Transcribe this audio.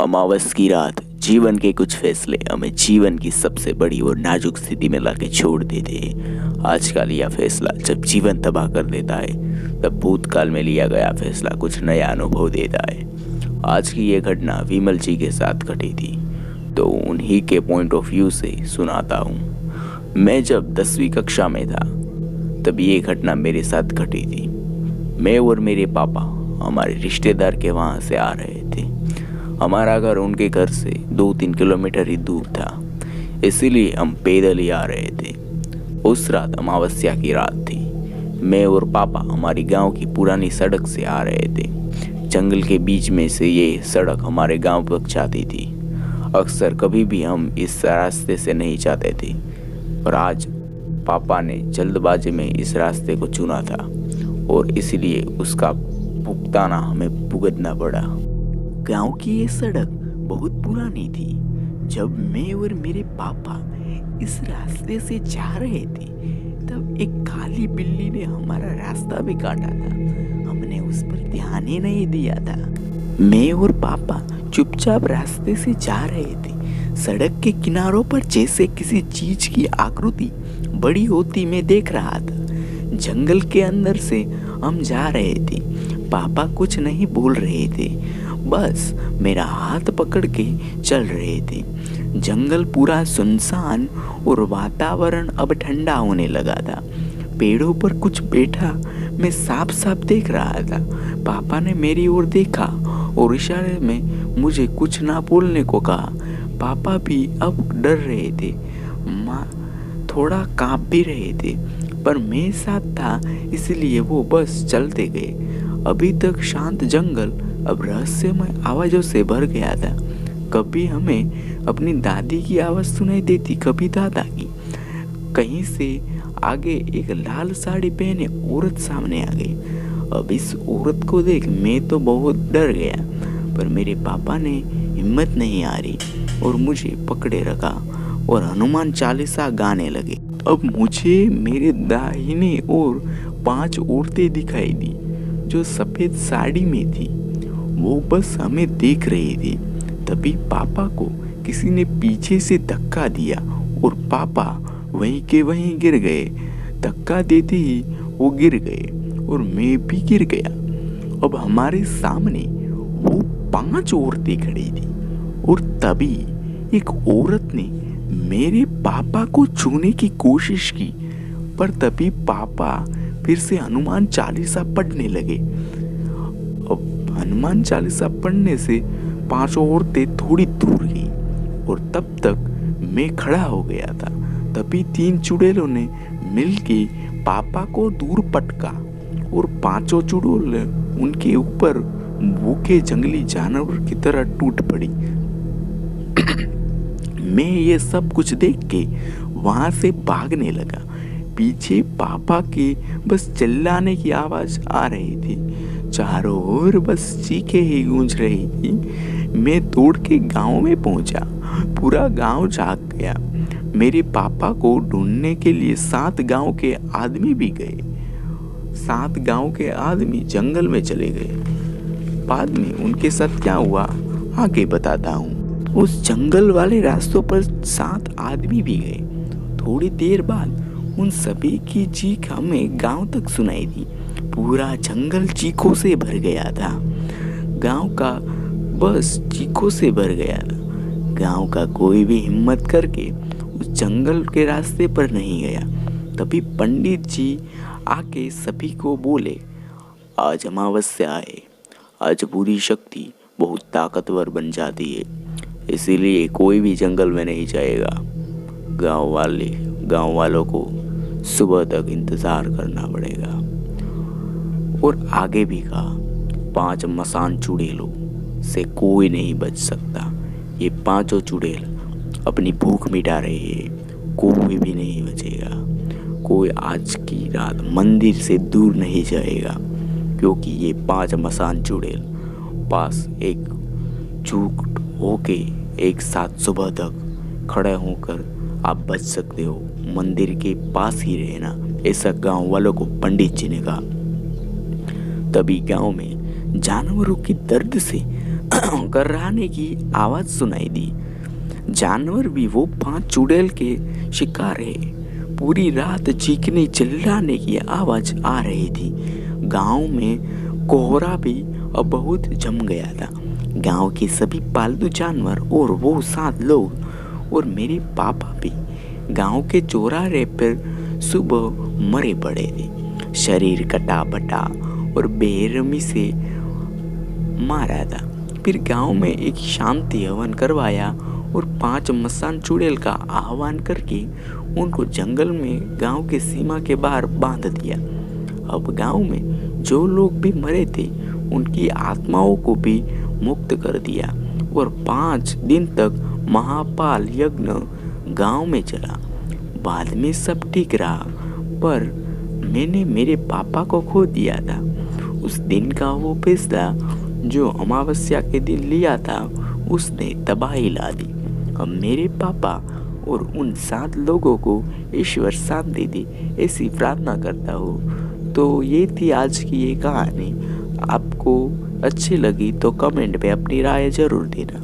अमावस की रात जीवन के कुछ फैसले हमें जीवन की सबसे बड़ी और नाजुक स्थिति में लाके छोड़ देते हैं। आज का लिया फैसला जब जीवन तबाह कर देता है, तब भूतकाल में लिया गया फैसला कुछ नया अनुभव देता है। आज की ये घटना विमल जी के साथ घटी थी, तो उन्हीं के पॉइंट ऑफ व्यू से सुनाता हूँ। मैं जब 10वीं कक्षा में था, तब ये घटना मेरे साथ घटी थी। मैं और मेरे पापा हमारे रिश्तेदार के वहाँ से आ रहे थे। हमारा घर उनके घर से 2-3 किलोमीटर ही दूर था, इसीलिए हम पैदल ही आ रहे थे। उस रात अमावस्या की रात थी। मैं और पापा हमारी गांव की पुरानी सड़क से आ रहे थे। जंगल के बीच में से ये सड़क हमारे गांव तक जाती थी। अक्सर कभी भी हम इस रास्ते से नहीं जाते थे, पर आज पापा ने जल्दबाजी में इस रास्ते को चुना था और इसलिए उसका भुगताना हमें भुगतना पड़ा। गांव की ये सड़क बहुत पुरानी थी। जब मैं और मेरे पापा इस रास्ते से जा रहे थे, तब एक काली बिल्ली ने हमारा रास्ता भी काटा था। हमने उस पर ध्यान ही नहीं दिया था। मैं और पापा चुपचाप रास्ते से जा रहे थे। सड़क के किनारों पर जैसे किसी चीज की आकृति बड़ी होती मैं देख रहा था। जंगल के अंदर से हम जा रहे थे। पापा कुछ नहीं बोल रहे थे, बस मेरा हाथ पकड़ के चल रहे थे। जंगल पूरा सुनसान और वातावरण अब ठंडा होने लगा था। पेड़ों पर कुछ बैठा मैं साफ साफ देख रहा था। पापा ने मेरी ओर देखा और इशारे में मुझे कुछ ना बोलने को कहा। पापा भी अब डर रहे थे, माँ थोड़ा कांप भी रहे थे, पर मैं साथ था इसलिए वो बस चलते गए। अभी तक शांत जंगल अब रहस्यमय आवाजों से भर गया था। कभी हमें अपनी दादी की आवाज सुनाई देती, कभी दादा की। कहीं से आगे एक लाल साड़ी पहने औरत सामने आ गई। अब इस औरत को देख मैं तो बहुत डर गया, पर मेरे पापा ने हिम्मत नहीं हारी और मुझे पकड़े रखा और हनुमान चालीसा गाने लगे। अब मुझे मेरे दाहिने ओर 5 औरतें दिखाई दी जो सफेद साड़ी में थी। वो बस हमें देख रही थी। तभी पापा को किसी ने पीछे से धक्का दिया और पापा वहीं के वहीं गिर गए। धक्का देते ही वो गिर गए और मैं भी गिर गया। अब हमारे सामने वो 5 औरतें खड़ी थी और तभी एक औरत ने मेरे पापा को छूने की कोशिश की, पर तभी पापा फिर से हनुमान चालीसा पढ़ने लगे। अब हनुमान चालीसा पढ़ने से 5 औरतें थोड़ी दूर गई और तब तक मैं खड़ा हो गया था। तभी 3 चुड़ैलों ने मिलके पापा को दूर पटका और 5 चुड़ैल उनके ऊपर भूखे जंगली जानवर की तरह टूट पड़ी। मैं ये सब कुछ देख के वहां से भागने लगा। पीछे पापा के बस चिल्लाने की आवाज आ रही थी। चारों ओर बस चीखें ही गूंज रही थी। मैं दौड़ के गांव में पहुंचा। पूरा गांव जाग गया। मेरे पापा को ढूंढने के लिए 7 गांव के आदमी भी गए। 7 गांव के आदमी जंगल में चले गए। बाद में उनके साथ क्या हुआ आगे बताता हूँ। उस जंगल वाले रास्तों पर 7 आदमी भी गए। थोड़ी देर बाद उन सभी की चीख हमें गांव तक सुनाई दी। पूरा जंगल चीखों से भर गया था। गांव का बस चीखों से भर गया था। गांव का कोई भी हिम्मत करके उस जंगल के रास्ते पर नहीं गया। तभी पंडित जी आके सभी को बोले, आज अमावस्या है। आज बुरी शक्ति बहुत ताकतवर बन जाती है, इसीलिए कोई भी जंगल में नहीं जाएगा। गांव वालों को सुबह तक इंतजार करना पड़ेगा। और आगे भी कहा, 5 मसान चुड़ैलों से कोई नहीं बच सकता। ये 5 चुड़ैल अपनी भूख मिटा रहे हैं, कोई भी नहीं बचेगा। कोई आज की रात मंदिर से दूर नहीं जाएगा, क्योंकि ये 5 मसान चुड़ैल पास एकजुट होके एक साथ सुबह तक खड़े होकर आप बच सकते हो। मंदिर के पास ही रहना, ऐसा गांव वालों को पंडित जी ने कहा। तभी गांव में जानवरों के दर्द से कर्राने की आवाज सुनाई दी। जानवर भी वो 5 चुड़ैल के शिकार है। पूरी रात चीखने चिल्लाने की आवाज आ रही थी। गांव में कोहरा भी अब बहुत जम गया था। गांव के सभी पालतू जानवर और वो 7 लोग और मेरे पापा भी गांव के चौराहे पर सुबह मरे पड़े थे। शरीर कटा बटा और बेरहमी से मारा था। फिर गांव में एक शांति हवन करवाया और 5 मसान चुड़ैल का आह्वान करके उनको जंगल में गांव के सीमा के बाहर बांध दिया। अब गांव में जो लोग भी मरे थे उनकी आत्माओं को भी मुक्त कर दिया और 5 दिन तक महापाल यज्ञ गांव में चला। बाद में सब ठीक रहा, पर मैंने मेरे पापा को खो दिया था। उस दिन का वो फैसला जो अमावस्या के दिन लिया था उसने तबाही ला दी। अब मेरे पापा और उन 7 लोगों को ईश्वर शांति दे, ऐसी प्रार्थना करता हूँ। तो ये थी आज की ये कहानी। आपको अच्छी लगी तो कमेंट पे अपनी राय जरूर देना।